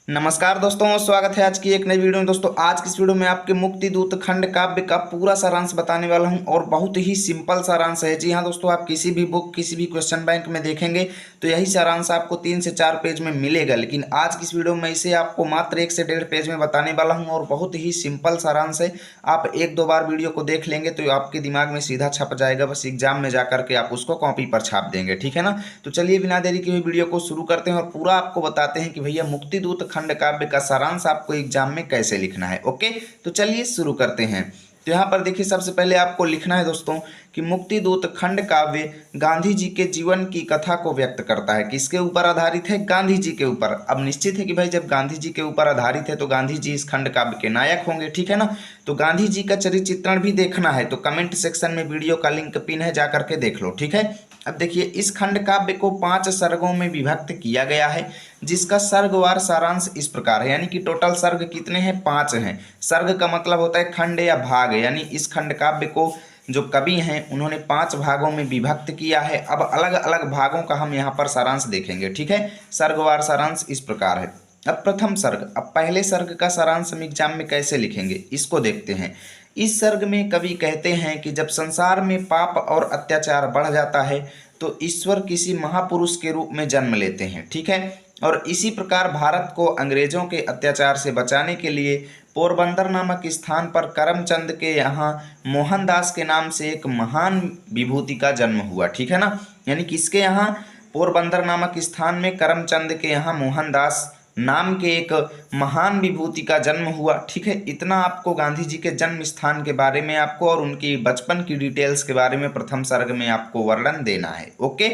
नमस्कार दोस्तों, स्वागत है आज की एक नई वीडियो में। दोस्तों आज की इस वीडियो में आपके मुक्ति दूत खंड काव्य का पूरा सारांश बताने वाला हूं और बहुत ही सिंपल सारांश है। जी हां दोस्तों, आप किसी भी बुक किसी भी क्वेश्चन बैंक में देखेंगे तो यही सारांश आपको 3 से 4 पेज में मिलेगा, लेकिन आज की इस वीडियो में इसे आपको मात्र 1 से 1.5 पेज में बताने वाला हूँ और बहुत ही सिंपल सारांश है। आप 1-2 बार वीडियो को देख लेंगे तो आपके दिमाग में सीधा छप जाएगा, बस एग्जाम में जाकर के आप उसको कॉपी पर छाप देंगे। ठीक है ना। तो चलिए बिना देरी के हुए वीडियो को शुरू करते हैं और पूरा आपको बताते हैं कि भैया मुक्ति दूत खंड काव्य का सारांश आपको एग्जाम में कैसे लिखना है। ओके, तो चलिए शुरू करते हैं। तो यहाँ पर देखिए, सबसे पहले आपको लिखना है दोस्तों कि मुक्ति दूत खंड काव्य गांधी जी के जीवन की कथा को व्यक्त करता है। किसके ऊपर आधारित है? गांधी जी के ऊपर। अब निश्चित है कि भाई जब गांधी जी के ऊपर आधारित है तो गांधी जी इस खंड काव्य के नायक होंगे। ठीक है ना। तो गांधी जी का चरित्र चित्रण भी देखना है तो कमेंट सेक्शन में वीडियो का लिंक पिन है, जाकर के देख लो। ठीक है। अब देखिए, इस खंड काव्य को 5 सर्गों में विभक्त किया गया है, जिसका सर्गवार सारांश इस प्रकार है। यानी कि टोटल सर्ग कितने हैं? 5 हैं। सर्ग का मतलब होता है खंड या भाग, यानी इस खंड काव्य को जो कवि हैं उन्होंने 5 भागों में विभक्त किया है। अब अलग अलग भागों का हम यहाँ पर सारांश देखेंगे। ठीक है। सर्गवार सारांश इस प्रकार है। अब प्रथम सर्ग। अब पहले सर्ग का सारांश हम एग्जाम में कैसे लिखेंगे इसको देखते हैं। इस सर्ग में कवि कहते हैं कि जब संसार में पाप और अत्याचार बढ़ जाता है तो ईश्वर किसी महापुरुष के रूप में जन्म लेते हैं। ठीक है। और इसी प्रकार भारत को अंग्रेजों के अत्याचार से बचाने के लिए पोरबंदर नामक स्थान पर करमचंद के यहाँ मोहनदास के नाम से एक महान विभूति का जन्म हुआ। ठीक है ना। यानी किसके यहाँ? पोरबंदर नामक स्थान में करमचंद के यहाँ मोहनदास नाम के एक महान विभूति का जन्म हुआ। ठीक है। इतना आपको गांधी जी के जन्म स्थान के बारे में आपको और उनकी बचपन की डिटेल्स के बारे में प्रथम सर्ग में आपको वर्णन देना है। ओके।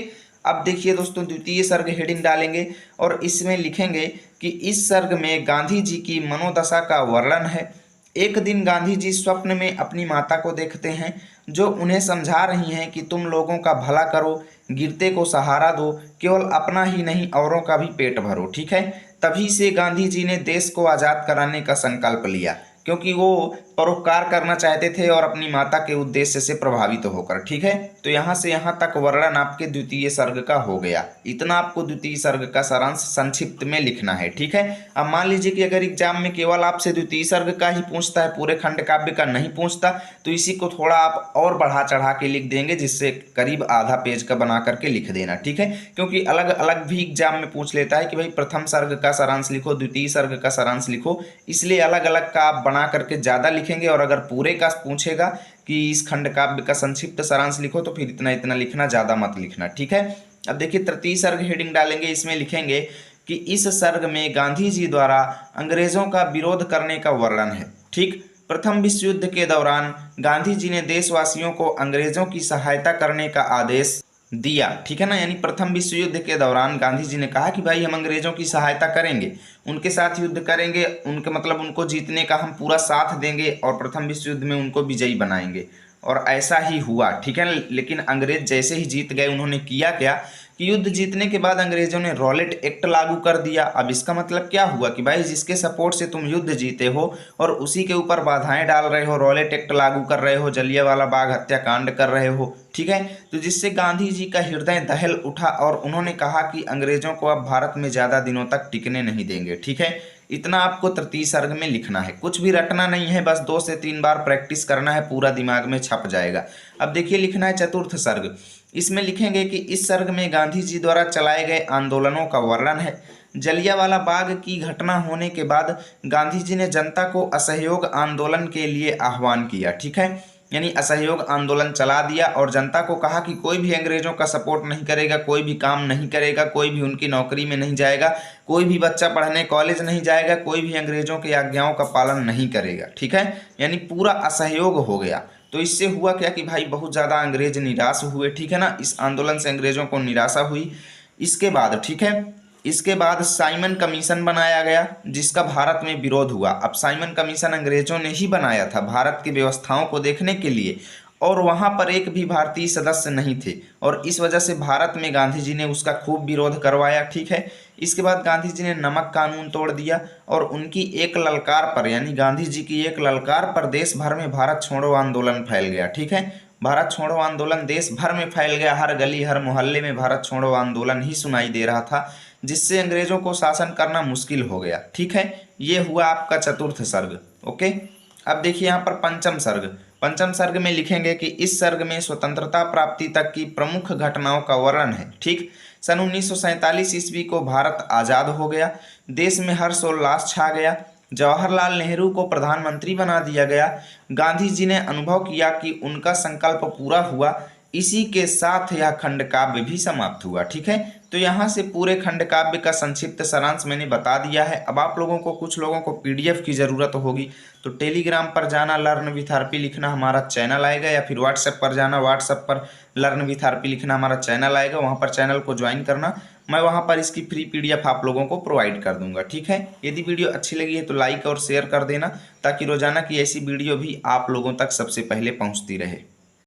अब देखिए दोस्तों, द्वितीय सर्ग हेडिंग डालेंगे और इसमें लिखेंगे कि इस सर्ग में गांधी जी की मनोदशा का वर्णन है। एक दिन गांधी जी स्वप्न में अपनी माता को देखते हैं जो उन्हें समझा रही हैं कि तुम लोगों का भला करो, गिरते को सहारा दो, केवल अपना ही नहीं औरों का भी पेट भरो। ठीक है। तभी से गांधी जी ने देश को आज़ाद कराने का संकल्प लिया, क्योंकि वो परोपकार करना चाहते थे और अपनी माता के उद्देश्य से प्रभावित होकर। ठीक है। तो यहाँ से यहाँ तक वर्णन आपके द्वितीय सर्ग का हो गया। इतना आपको द्वितीय सर्ग का सारांश संक्षिप्त में लिखना है। ठीक है। अब मान लीजिए कि अगर एग्जाम में केवल आपसे द्वितीय सर्ग का ही पूछता है, पूरे खंड काव्य का नहीं पूछता, तो इसी को थोड़ा आप और बढ़ा चढ़ा के लिख देंगे, जिससे करीब आधा पेज का बना करके लिख देना। ठीक है। क्योंकि अलग अलग भी एग्जाम में पूछ लेता है कि भाई प्रथम सर्ग का सारांश लिखो, द्वितीय सर्ग का सारांश लिखो, इसलिए अलग अलग का आप बना करके ज़्यादा लिखेंगे। और अगर पूरे का पूछेगा कि इस खंड काव्य का संक्षिप्त सारांश लिखो तो फिर इतना इतना लिखना, ज़्यादा मत लिखना। ठीक है। अब देखिए, तृतीय सर्ग हेडिंग डालेंगे। इसमें लिखेंगे कि इस सर्ग में गांधी जी द्वारा अंग्रेजों का विरोध करने का वर्णन है। ठीक। प्रथम विश्व युद्ध के दौरान गांधी जी ने देशवासियों को अंग्रेजों की सहायता करने का आदेश दिया। ठीक है ना। यानी प्रथम विश्व युद्ध के दौरान गांधी जी ने कहा कि भाई हम अंग्रेजों की सहायता करेंगे, उनके साथ युद्ध करेंगे, उनके मतलब उनको जीतने का हम पूरा साथ देंगे और प्रथम विश्व युद्ध में उनको विजयी बनाएंगे। और ऐसा ही हुआ। ठीक है ना। लेकिन अंग्रेज जैसे ही जीत गए, उन्होंने किया क्या कि युद्ध जीतने के बाद अंग्रेजों ने रॉलेट एक्ट लागू कर दिया। अब इसका मतलब क्या हुआ कि भाई जिसके सपोर्ट से तुम युद्ध जीते हो और उसी के ऊपर बाधाएं डाल रहे हो, रॉलेट एक्ट लागू कर रहे हो, जलियांवाला बाग हत्याकांड कर रहे हो। ठीक है। तो जिससे गांधी जी का हृदय दहल उठा और उन्होंने कहा कि अंग्रेजों को अब भारत में ज़्यादा दिनों तक टिकने नहीं देंगे। ठीक है। इतना आपको तृतीय सर्ग में लिखना है, कुछ भी रटना नहीं है, बस 2 से 3 बार प्रैक्टिस करना है, पूरा दिमाग में छप जाएगा। अब देखिए, लिखना है चतुर्थ सर्ग। इसमें लिखेंगे कि इस सर्ग में गांधी जी द्वारा चलाए गए आंदोलनों का वर्णन है। जलियांवाला बाग की घटना होने के बाद गांधी जी ने जनता को असहयोग आंदोलन के लिए आह्वान किया। ठीक है। यानी असहयोग आंदोलन चला दिया और जनता को कहा कि कोई भी अंग्रेजों का सपोर्ट नहीं करेगा, कोई भी काम नहीं करेगा, कोई भी उनकी नौकरी में नहीं जाएगा, कोई भी बच्चा पढ़ने कॉलेज नहीं जाएगा, कोई भी अंग्रेजों की आज्ञाओं का पालन नहीं करेगा। ठीक है। यानी पूरा असहयोग हो गया। तो इससे हुआ क्या कि भाई बहुत ज़्यादा अंग्रेज निराश हुए। ठीक है ना। इस आंदोलन से अंग्रेजों को निराशा हुई। इसके बाद, ठीक है, इसके बाद साइमन कमीशन बनाया गया, जिसका भारत में विरोध हुआ। अब साइमन कमीशन अंग्रेजों ने ही बनाया था भारत की व्यवस्थाओं को देखने के लिए, और वहाँ पर एक भी भारतीय सदस्य नहीं थे, और इस वजह से भारत में गांधी जी ने उसका खूब विरोध करवाया। ठीक है। इसके बाद गांधी जी ने नमक कानून तोड़ दिया और उनकी एक ललकार पर, यानी गांधी जी की एक ललकार पर देश भर में भारत छोड़ो आंदोलन फैल गया। ठीक है। भारत छोड़ो आंदोलन देश भर में फैल गया, हर गली हर मोहल्ले में भारत छोड़ो आंदोलन ही सुनाई दे रहा था, जिससे अंग्रेजों को शासन करना मुश्किल हो गया। ठीक है, ये हुआ आपका चतुर्थ सर्ग। ओके, अब देखिए यहाँ पर पंचम सर्ग। पंचम सर्ग में लिखेंगे कि इस सर्ग में स्वतंत्रता प्राप्ति तक की प्रमुख घटनाओं का वर्णन है। ठीक, सन 1947 ईस्वी को भारत आज़ाद हो गया, देश में हर्षोल्लास छा गया, जवाहरलाल नेहरू को प्रधानमंत्री बना दिया गया, गांधी जी ने अनुभव किया कि उनका संकल्प पूरा हुआ, इसी के साथ यह खंड काव्य भी समाप्त हुआ। ठीक है, तो यहाँ से पूरे खंड काव्य का संक्षिप्त सारांश मैंने बता दिया है। अब आप लोगों को, कुछ लोगों को पीडीएफ की ज़रूरत होगी तो टेलीग्राम पर जाना, लर्न विथ आरपी लिखना, हमारा चैनल आएगा, या फिर व्हाट्सएप पर जाना, व्हाट्सएप पर लर्न विथ आरपी लिखना, हमारा चैनल आएगा, वहाँ पर चैनल को ज्वाइन करना। मैं वहाँ पर इसकी फ्री पीडीएफ आप लोगों को प्रोवाइड कर दूंगा। ठीक है, यदि वीडियो अच्छी लगी है तो लाइक और शेयर कर देना, ताकि रोजाना की ऐसी वीडियो भी आप लोगों तक सबसे पहले पहुँचती रहे।